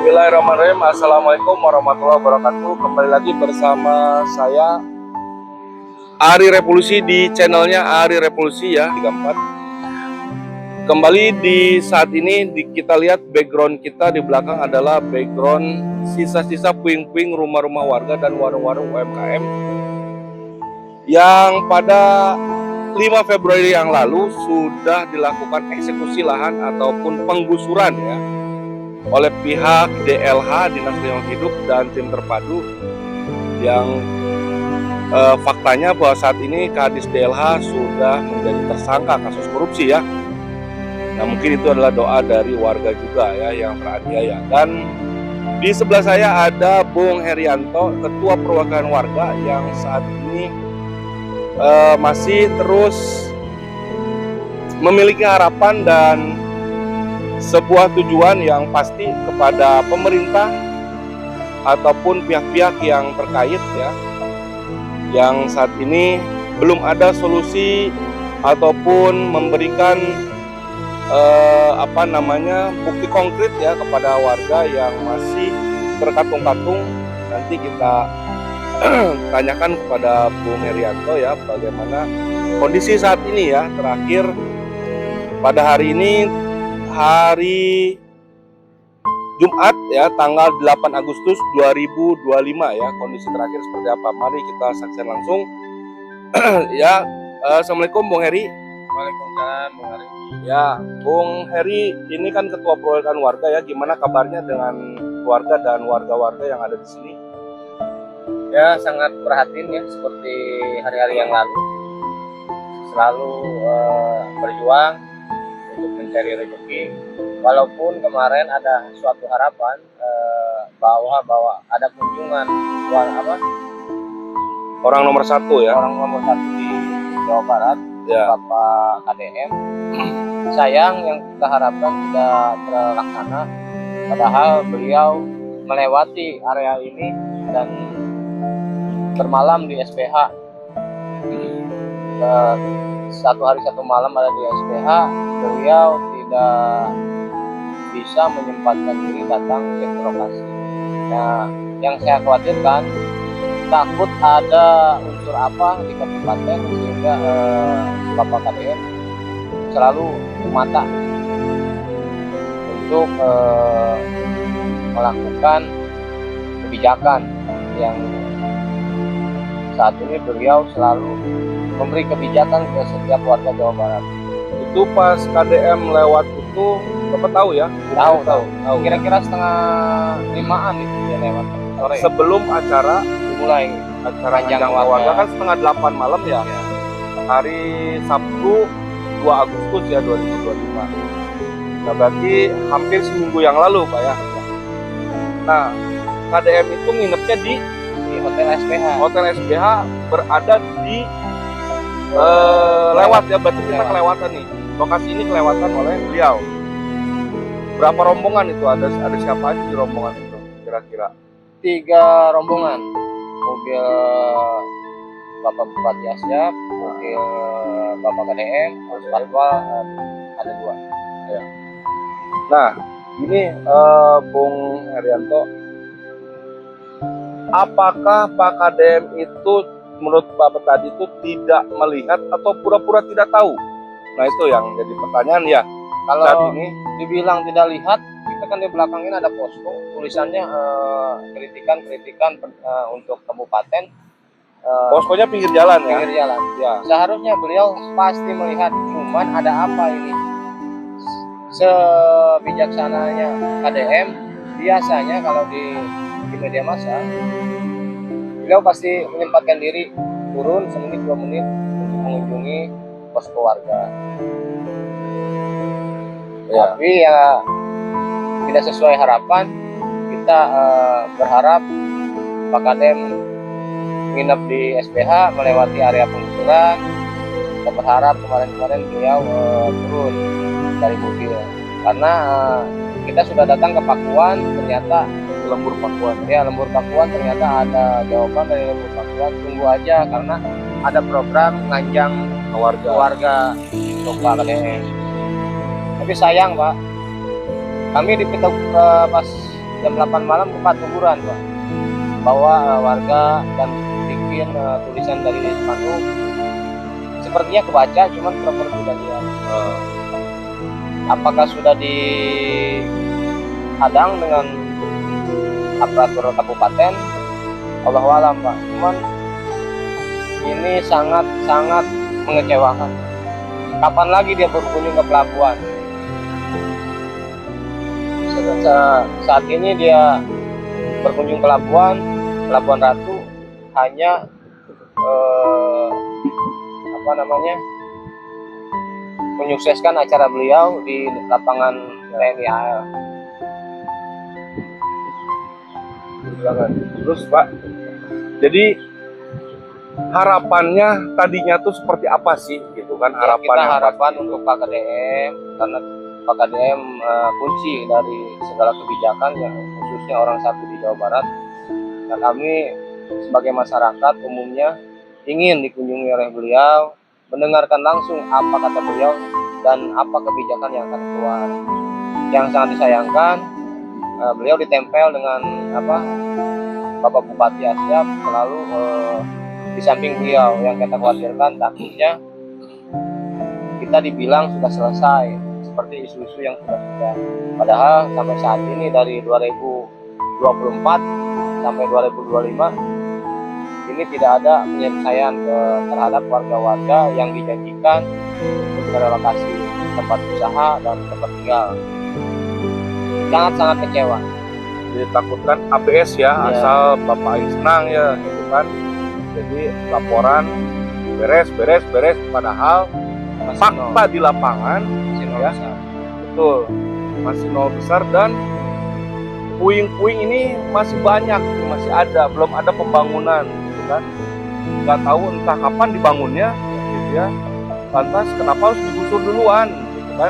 Bismillahirrahmanirrahim. Assalamualaikum warahmatullahi wabarakatuh. Kembali lagi bersama saya Ari Revolusi di channelnya Ari Revolusi ya 34. Kembali di saat ini kita lihat background kita di belakang adalah background sisa-sisa puing-puing rumah-rumah warga dan warung-warung UMKM yang pada 5 Februari yang lalu sudah dilakukan eksekusi lahan ataupun penggusuran ya oleh pihak DLH, Dinas Lingkungan Hidup dan tim terpadu yang faktanya bahwa saat ini Kadis DLH sudah menjadi tersangka kasus korupsi ya. Nah mungkin itu adalah doa dari warga juga ya yang teraniaya. Dan di sebelah saya ada Bung Herianto, Ketua Perwakilan Warga yang saat ini masih terus memiliki harapan dan sebuah tujuan yang pasti kepada pemerintah ataupun pihak-pihak yang terkait ya, yang saat ini belum ada solusi ataupun memberikan bukti konkret ya kepada warga yang masih terkatung-katung. Nanti kita tanyakan kepada Bung Herianto ya bagaimana kondisi saat ini ya. Terakhir pada hari ini, hari Jumat ya, tanggal 8 Agustus 2025 ya, kondisi terakhir seperti apa. Mari kita saksikan langsung. Ya, Assalamualaikum Bung Heri. Waalaikumsalam Bung Ari. Ya, Bung Heri ini kan Ketua Perwakilan Warga ya, gimana kabarnya dengan keluarga dan warga-warga yang ada di sini? Ya sangat perhatiin ya, seperti hari-hari yang lalu selalu berjuang untuk mencari rezeki. Walaupun kemarin ada suatu harapan bahwa ada kunjungan Orang nomor satu ya. orang nomor satu di Jawa Barat Ya. Bapak KDM. Sayang yang kita harapkan tidak terlaksana, padahal beliau melewati area ini dan bermalam di SPH. Satu hari satu malam ada di SPH, beliau tidak bisa menyempatkan diri datang ke lokasi. Nah, yang saya khawatirkan takut ada unsur apa di kabupaten sehingga Bapak KDM selalu mata untuk melakukan kebijakan yang saat ini beliau selalu memberi kebijakan ke setiap warga Jawa Barat. Itu pas KDM lewat itu Bapak tahu ya? Tahu. Kira-kira setengah 5-an itu dia lewat sore. Sebelum acara Dimulai acara Ranjang Warga kan setengah 8 malam ya. Hari Sabtu 2 Agustus ya 2025. Nah berarti hampir seminggu yang lalu Pak ya. Nah KDM itu nginepnya di Hotel SPH. Hotel SPH berada di lewat ya, berarti kita kelewatan nih. Lokasi ini kelewatan oleh beliau. Berapa rombongan itu? Ada siapa aja di rombongan itu kira-kira? 3 rombongan. Mobil Bapak Bupati Asyap, mobil Bapak KDM, terus patwal ada 2. Ya. Nah, ini Bung Herianto, apakah Pak KDM itu menurut Bapak tadi itu tidak melihat atau pura-pura tidak tahu? Nah itu yang jadi pertanyaan ya. Kalau saat ini dibilang tidak lihat, kita kan di belakangnya ada posko, tulisannya kritikan untuk kabupaten. poskonya pinggir jalan ya. Pinggir jalan. Ya. Seharusnya beliau pasti melihat, cuman ada apa ini? Sebijaksananya KDM, biasanya kalau di media massa, beliau pasti menyempatkan diri turun semenit 2 menit untuk mengunjungi posko warga. Ya. Tapi ya tidak sesuai harapan. Kita berharap Pak KDM nginep di SPH melewati area penggusuran. Kita berharap kemarin beliau turun dari mobil, karena kita sudah datang ke Pakuan, ternyata Lembur Pakuan. Ya, Lembur Pakuan ternyata ada jawaban dari Lembur Pakuan. Tunggu aja karena ada program nganjang warga untuk Pak KDM. Tapi sayang Pak, kami di pas jam 8 malam tempat kuburan, Pak. Bawa warga dan bikin tulisan dari spanduk. Sepertinya kebaca, cuman pura-pura tidak lihat. Apakah sudah dihadang dengan aparatur kabupaten? Allahu a'lam, Pak. Cuman ini sangat mengecewakan. Kapan lagi dia berkunjung ke pelabuhan? Saat ini dia berkunjung ke Pelabuhan Ratu hanya menyukseskan acara beliau di lapangan TNI AL. Terus Pak, jadi harapannya tadinya tuh seperti apa sih gitu kan, Harapan untuk Pak KDM, karena Pak KDM kunci dari segala kebijakan yang khususnya orang satu di Jawa Barat. Nah, kami sebagai masyarakat umumnya ingin dikunjungi oleh beliau, mendengarkan langsung apa kata beliau dan apa kebijakan yang akan keluar. Yang sangat disayangkan, beliau ditempel dengan Bapak Bupati Asyaf selalu di samping beliau. Yang kita khawatirkan takutnya kita dibilang sudah selesai seperti isu-isu yang sudah. Padahal sampai saat ini dari 2024 sampai 2025 ini tidak ada penyelesaian terhadap warga-warga yang dijanjikan untuk merelokasi tempat usaha dan tempat tinggal. Sangat kecewa. Ditakutkan ABS ya, asal Bapak senang ya gitu kan. Jadi laporan beres, padahal fakta di lapangan ya, betul masih nol besar dan puing-puing ini masih banyak, masih ada, belum ada pembangunan gitu kan. Nggak tahu entah kapan dibangunnya gitu ya. Lantas kenapa harus digusur duluan gitu kan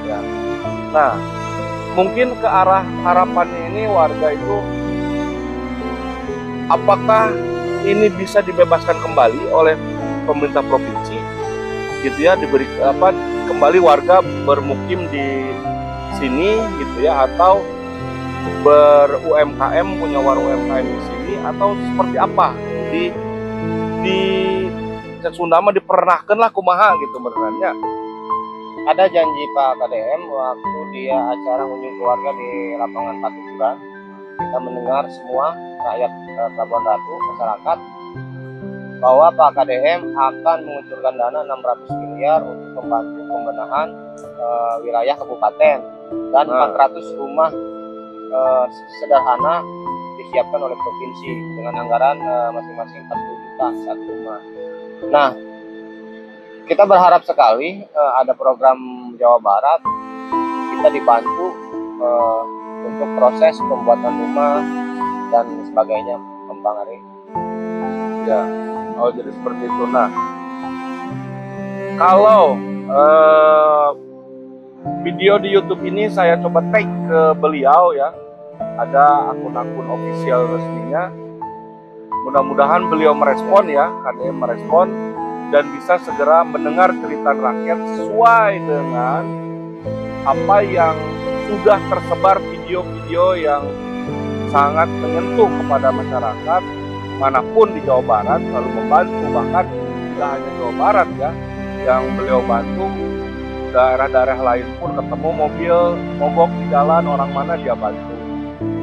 ya. Nah, mungkin ke arah harapannya ini warga itu, apakah ini bisa dibebaskan kembali oleh pemerintah provinsi gitu ya, diberi kembali warga bermukim di sini gitu ya, atau ber-UMKM, punya warung UMKM di sini, atau seperti apa? Di Sunda mah dipernahkeun lah kumaha gitu benerannya. Ada janji Pak KDM waktu dia acara kunjung keluarga di lapangan Patujuran. Kita mendengar semua rakyat Pelabuhan Ratu, masyarakat, bahwa Pak KDM akan mengucurkan dana 600 miliar untuk membantu pembenahan wilayah kabupaten dan 400 rumah sederhana disiapkan oleh provinsi dengan anggaran masing-masing 40 juta satu rumah. Nah, kita berharap sekali ada program Jawa Barat, kita dibantu untuk proses pembuatan rumah dan sebagainya, Bang Ari. Ya, oh jadi seperti itu. Nah, kalau video di YouTube ini saya coba tag ke beliau ya, ada akun-akun official resminya. Mudah-mudahan beliau merespon ya, KDM merespon dan bisa segera mendengar cerita rakyat sesuai dengan apa yang sudah tersebar, video-video yang sangat menyentuh kepada masyarakat manapun di Jawa Barat, lalu membantu, bahkan tidak hanya Jawa Barat ya, yang beliau bantu, daerah-daerah lain pun ketemu mobil mogok di jalan, orang mana dia bantu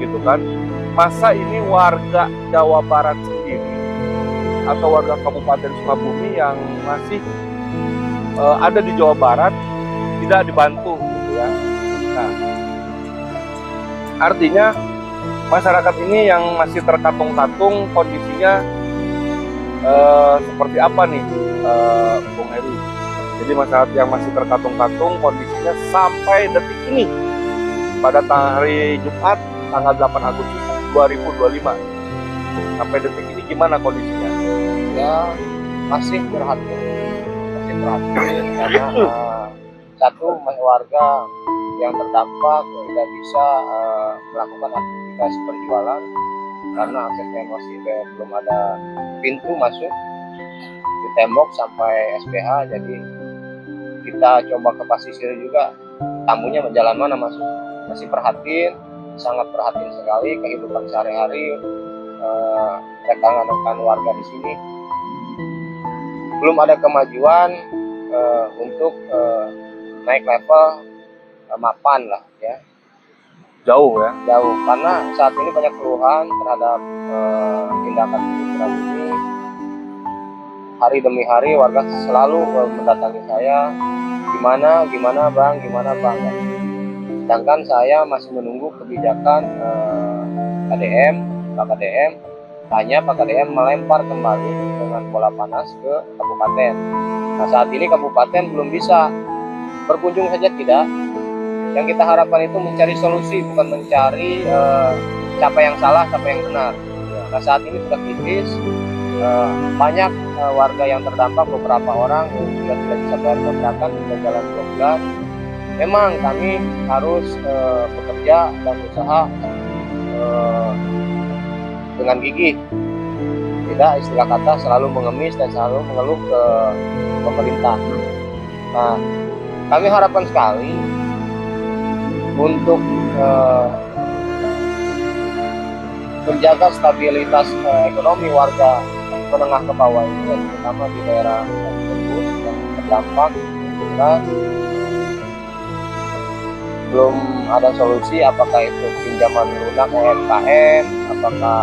gitu kan. Masa ini warga Jawa Barat sendiri atau warga Kabupaten Sukabumi yang masih ada di Jawa Barat tidak dibantu gitu ya. Nah, artinya masyarakat ini yang masih terkatung-katung kondisinya seperti apa nih, Bung Heri? Jadi masyarakat yang masih terkatung-katung kondisinya sampai detik ini pada hari Jumat tanggal 8 Agustus 2025 sampai detik ini gimana kondisinya? Ya masih berhati karena satu warga yang terdampak tidak bisa melakukan aktivitas berjualan karena aksesnya masih belum ada pintu masuk di tembok sampai SPH. Jadi kita coba ke pasisir juga, tamunya jalan mana masuk, masih perhatiin sangat perhatian sekali kehidupan sehari-hari rekan-rekan warga di sini. Belum ada kemajuan untuk naik level mapan lah ya, Jauh ya. jauh, karena saat ini banyak keluhan terhadap tindakan penggusuran ini. Hari demi hari warga selalu mendatangi saya, gimana bang. Sedangkan saya masih menunggu kebijakan KDM, Pak KDM. Hanya Pak KDM melempar kembali dengan bola panas ke kabupaten. Nah saat ini kabupaten belum bisa, berkunjung saja tidak. Yang kita harapkan itu mencari solusi, bukan mencari siapa yang salah, siapa yang benar. Nah saat ini sudah kritis. Banyak warga yang terdampak, beberapa orang yang sudah tidak bisa bayar kontrakan, sudah jalan 2 bulan. Memang kami harus bekerja dan usaha dengan gigih, tidak istilah kata selalu mengemis dan selalu mengeluh ke pemerintah. Nah kami harapkan sekali untuk menjaga stabilitas ekonomi warga menengah ke bawah ini, terutama di daerah tersebut yang terdampak kan belum ada solusi, apakah itu pinjaman lunak UMKM, apakah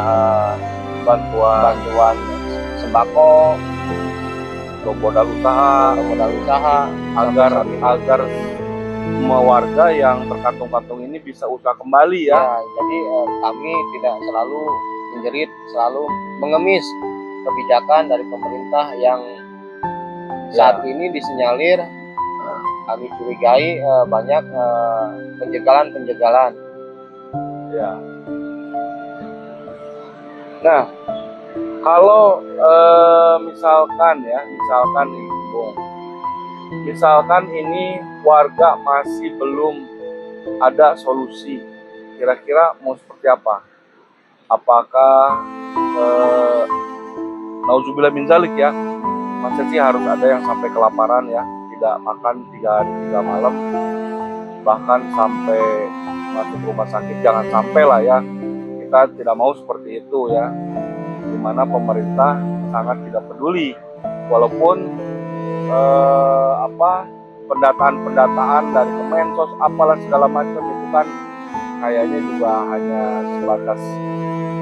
bantuan sembako, Modal usaha agar semua warga yang terkantung-kantung ini bisa usaha kembali ya. Jadi kami tidak selalu menjerit, selalu mengemis kebijakan dari pemerintah yang saat ini disinyalir kami curigai banyak penjagalan. Ya. Nah, kalau misalkan nih, Bung, misalkan ini warga masih belum ada solusi, kira-kira mau seperti apa? Apakah nauzubillah min zalik ya, masa sih harus ada yang sampai kelaparan ya, tidak makan 3 hari 3 malam, bahkan sampai masuk rumah sakit? Jangan sampai lah ya, kita tidak mau seperti itu ya, dimana pemerintah sangat tidak peduli, walaupun pendataan dari Kemensos apalah segala macam itu kan kayaknya juga hanya sebatas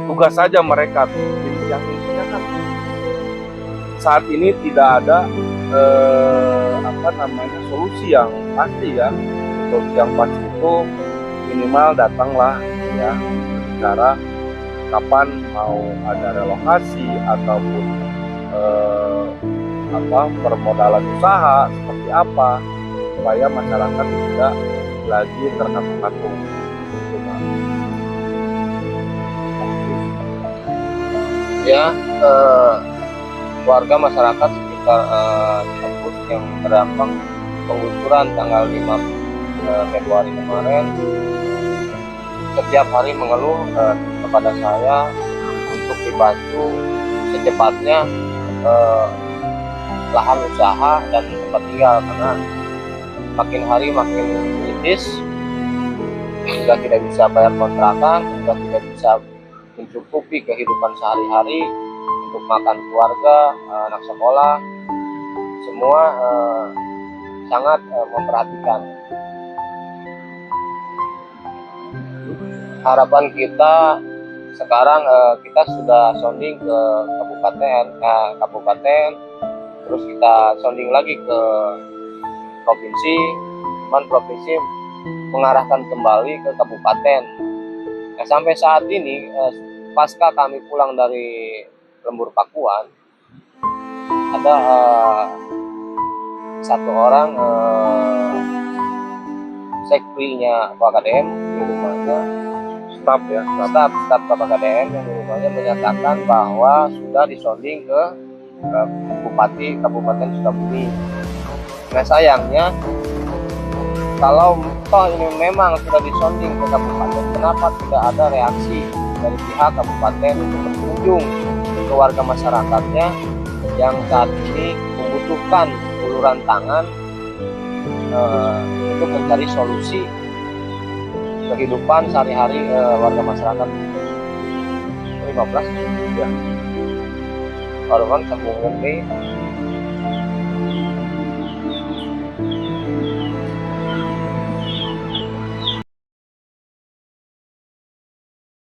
tugas saja mereka. Yang intinya kan saat ini tidak ada solusi yang pasti ya. Solusi yang pasti itu minimal datanglah ya, bicara kapan mau ada relokasi ataupun permodalan usaha seperti apa, supaya masyarakat tidak lagi terkantung-kantung. Ya, warga masyarakat sekitar tersebut yang terdampak penggusuran tanggal 5 Februari kemarin setiap hari mengeluh kepada saya untuk dibantu secepatnya lahan usaha dan tempat tinggal, karena makin hari makin kritis, sudah tidak bisa bayar kontrakan, sudah tidak bisa mencukupi kehidupan sehari-hari untuk makan keluarga, anak sekolah, semua sangat memperhatikan. Harapan kita sekarang kita sudah sounding ke kabupaten, terus kita sounding lagi ke provinsi, provinsi mengarahkan kembali ke kabupaten. Nah, sampai saat ini pasca kami pulang dari lembur Pakuan, ada satu orang sekrinya Pak KDM di rumahnya, staf Pak KDM yang di rumahnya menyatakan bahwa sudah disonding ke Bupati Kabupaten Sukabumi. Nah sayangnya, kalau toh ini memang sudah disonding ke kabupaten, kenapa tidak ada reaksi dari pihak kabupaten untuk berkunjung ke warga masyarakatnya yang saat ini membutuhkan uluran tangan untuk mencari solusi kehidupan sehari-hari warga masyarakat. 15 Ya. orang sambung nih